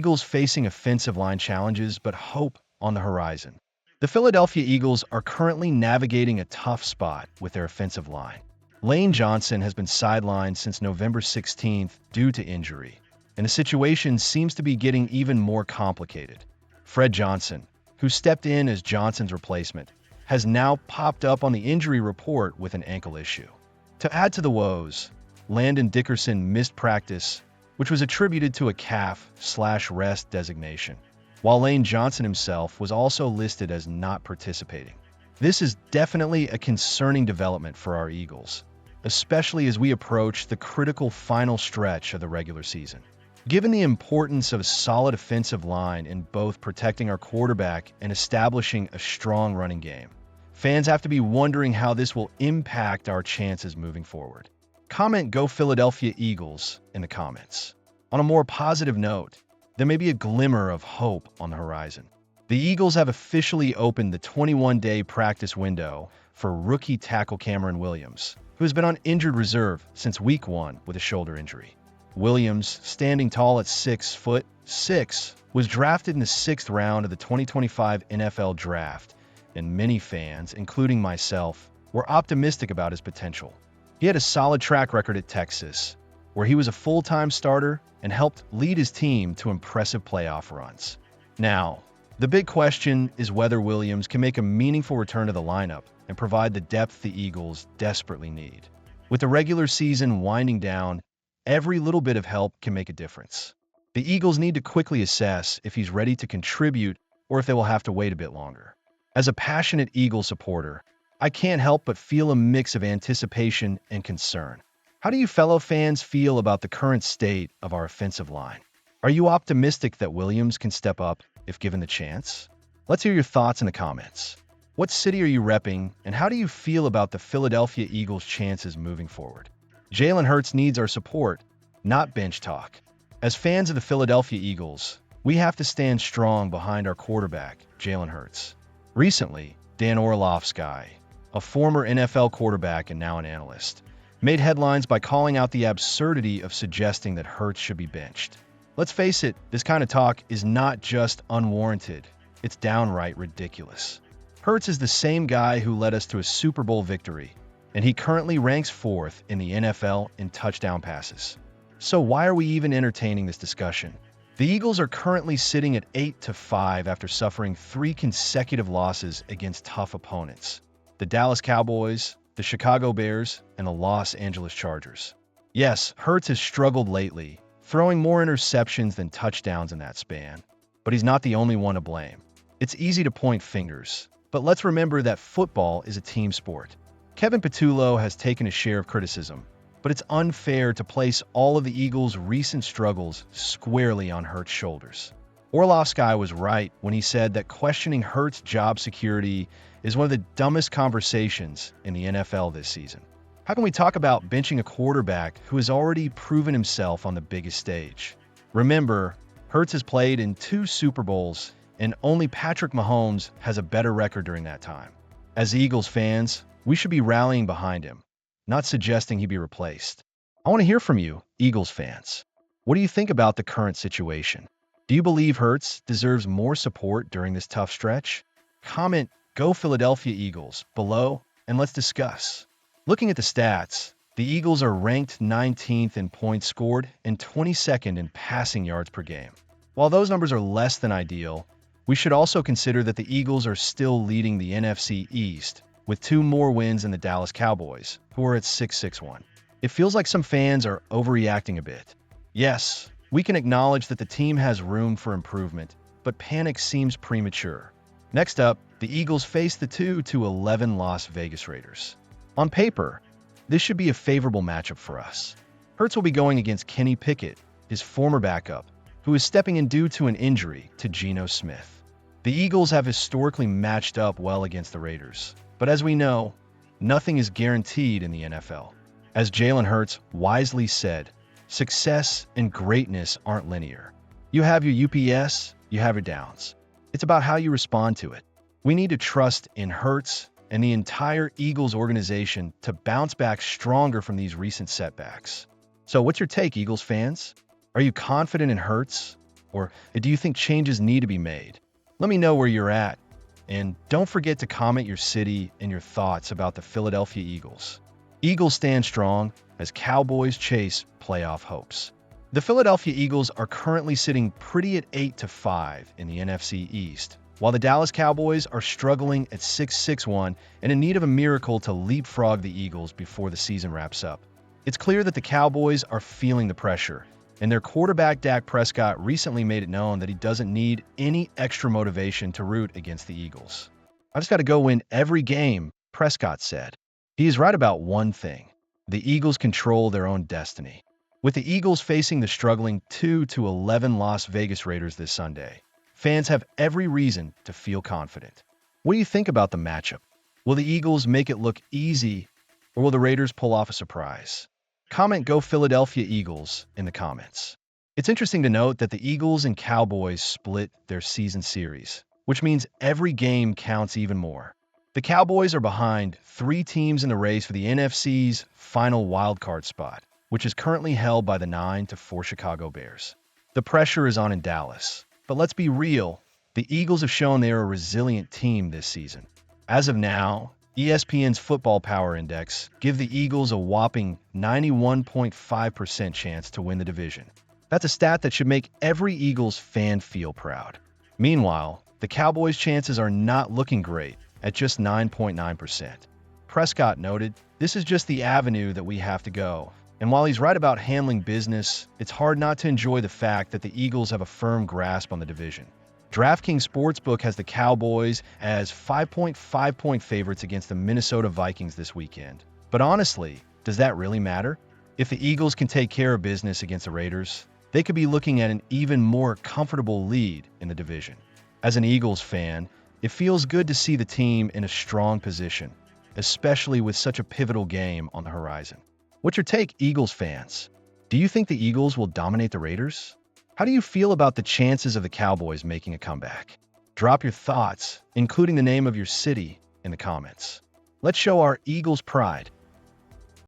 Eagles facing offensive line challenges, but hope on the horizon. The Philadelphia Eagles are currently navigating a tough spot with their offensive line. Lane Johnson has been sidelined since November 16th due to injury, and the situation seems to be getting even more complicated. Fred Johnson, who stepped in as Johnson's replacement, has now popped up on the injury report with an ankle issue. To add to the woes, Landon Dickerson missed practice, which was attributed to a calf/rest designation, while Lane Johnson himself was also listed as not participating. This is definitely a concerning development for our Eagles, especially as we approach the critical final stretch of the regular season. Given the importance of a solid offensive line in both protecting our quarterback and establishing a strong running game, fans have to be wondering how this will impact our chances moving forward. Comment "Go Philadelphia Eagles" in the comments. On a more positive note, there may be a glimmer of hope on the horizon. The Eagles have officially opened the 21-day practice window for rookie tackle Cameron Williams, who has been on injured reserve since Week 1 with a shoulder injury. Williams, standing tall at 6'6", was drafted in the 6th round of the 2025 NFL Draft, and many fans, including myself, were optimistic about his potential. He had a solid track record at Texas, where he was a full-time starter and helped lead his team to impressive playoff runs. Now, the big question is whether Williams can make a meaningful return to the lineup and provide the depth the Eagles desperately need. With the regular season winding down, every little bit of help can make a difference. The Eagles need to quickly assess if he's ready to contribute or if they will have to wait a bit longer. As a passionate Eagles supporter, I can't help but feel a mix of anticipation and concern. How do you fellow fans feel about the current state of our offensive line? Are you optimistic that Williams can step up if given the chance? Let's hear your thoughts in the comments. What city are you repping, and how do you feel about the Philadelphia Eagles' chances moving forward? Jalen Hurts needs our support, not bench talk. As fans of the Philadelphia Eagles, we have to stand strong behind our quarterback, Jalen Hurts. Recently, Dan Orlovsky, a former NFL quarterback and now an analyst, made headlines by calling out the absurdity of suggesting that Hurts should be benched. Let's face it, this kind of talk is not just unwarranted, it's downright ridiculous. Hurts is the same guy who led us to a Super Bowl victory, and he currently ranks 4th in the NFL in touchdown passes. So why are we even entertaining this discussion? The Eagles are currently sitting at 8-5 after suffering 3 consecutive losses against tough opponents: the Dallas Cowboys, the Chicago Bears, and the Los Angeles Chargers. Yes, Hurts has struggled lately, throwing more interceptions than touchdowns in that span, but he's not the only one to blame. It's easy to point fingers, but let's remember that football is a team sport. Kevin Patullo has taken a share of criticism, but it's unfair to place all of the Eagles' recent struggles squarely on Hurts' shoulders. Orlovsky was right when he said that questioning Hurts' job security is one of the dumbest conversations in the NFL this season. How can we talk about benching a quarterback who has already proven himself on the biggest stage? Remember, Hurts has played in 2 Super Bowls, and only Patrick Mahomes has a better record during that time. As Eagles fans, we should be rallying behind him, not suggesting he be replaced. I want to hear from you, Eagles fans. What do you think about the current situation? Do you believe Hurts deserves more support during this tough stretch? Comment "Go Philadelphia Eagles" below, and let's discuss. Looking at the stats, the Eagles are ranked 19th in points scored and 22nd in passing yards per game. While those numbers are less than ideal, we should also consider that the Eagles are still leading the NFC East, with 2 more wins than the Dallas Cowboys, who are at 6-1. It feels like some fans are overreacting a bit. Yes, we can acknowledge that the team has room for improvement, but panic seems premature. Next up, the Eagles face the 2-11 Las Vegas Raiders. On paper, this should be a favorable matchup for us. Hurts will be going against Kenny Pickett, his former backup, who is stepping in due to an injury to Geno Smith. The Eagles have historically matched up well against the Raiders, but as we know, nothing is guaranteed in the NFL. As Jalen Hurts wisely said, success and greatness aren't linear. You have your UPS, you have your downs. It's about how you respond to it. We need to trust in Hurts and the entire Eagles organization to bounce back stronger from these recent setbacks. So what's your take, Eagles fans? Are you confident in Hurts? Or do you think changes need to be made? Let me know where you're at. And don't forget to comment your city and your thoughts about the Philadelphia Eagles. Eagles stand strong as Cowboys chase playoff hopes. The Philadelphia Eagles are currently sitting pretty at 8-5 in the NFC East, while the Dallas Cowboys are struggling at 6-1 and in need of a miracle to leapfrog the Eagles before the season wraps up. It's clear that the Cowboys are feeling the pressure, and their quarterback Dak Prescott recently made it known that he doesn't need any extra motivation to root against the Eagles. "I just got to go win every game," Prescott said. He is right about one thing: the Eagles control their own destiny. With the Eagles facing the struggling 2-11 Las Vegas Raiders this Sunday, fans have every reason to feel confident. What do you think about the matchup? Will the Eagles make it look easy, or will the Raiders pull off a surprise? Comment "Go Philadelphia Eagles" in the comments. It's interesting to note that the Eagles and Cowboys split their season series, which means every game counts even more. The Cowboys are behind 3 teams in the race for the NFC's final wildcard spot, which is currently held by the 9-4 Chicago Bears. The pressure is on in Dallas, but let's be real, the Eagles have shown they are a resilient team this season. As of now, ESPN's Football Power Index give the Eagles a whopping 91.5% chance to win the division. That's a stat that should make every Eagles fan feel proud. Meanwhile, the Cowboys' chances are not looking great at just 9.9%. Prescott noted, "This is just the avenue that we have to go." And while he's right about handling business, it's hard not to enjoy the fact that the Eagles have a firm grasp on the division. DraftKings Sportsbook has the Cowboys as 5.5-point favorites against the Minnesota Vikings this weekend. But honestly, does that really matter? If the Eagles can take care of business against the Raiders, they could be looking at an even more comfortable lead in the division. As an Eagles fan, it feels good to see the team in a strong position, especially with such a pivotal game on the horizon. What's your take, Eagles fans? Do you think the Eagles will dominate the Raiders? How do you feel about the chances of the Cowboys making a comeback? Drop your thoughts, including the name of your city, in the comments. Let's show our Eagles pride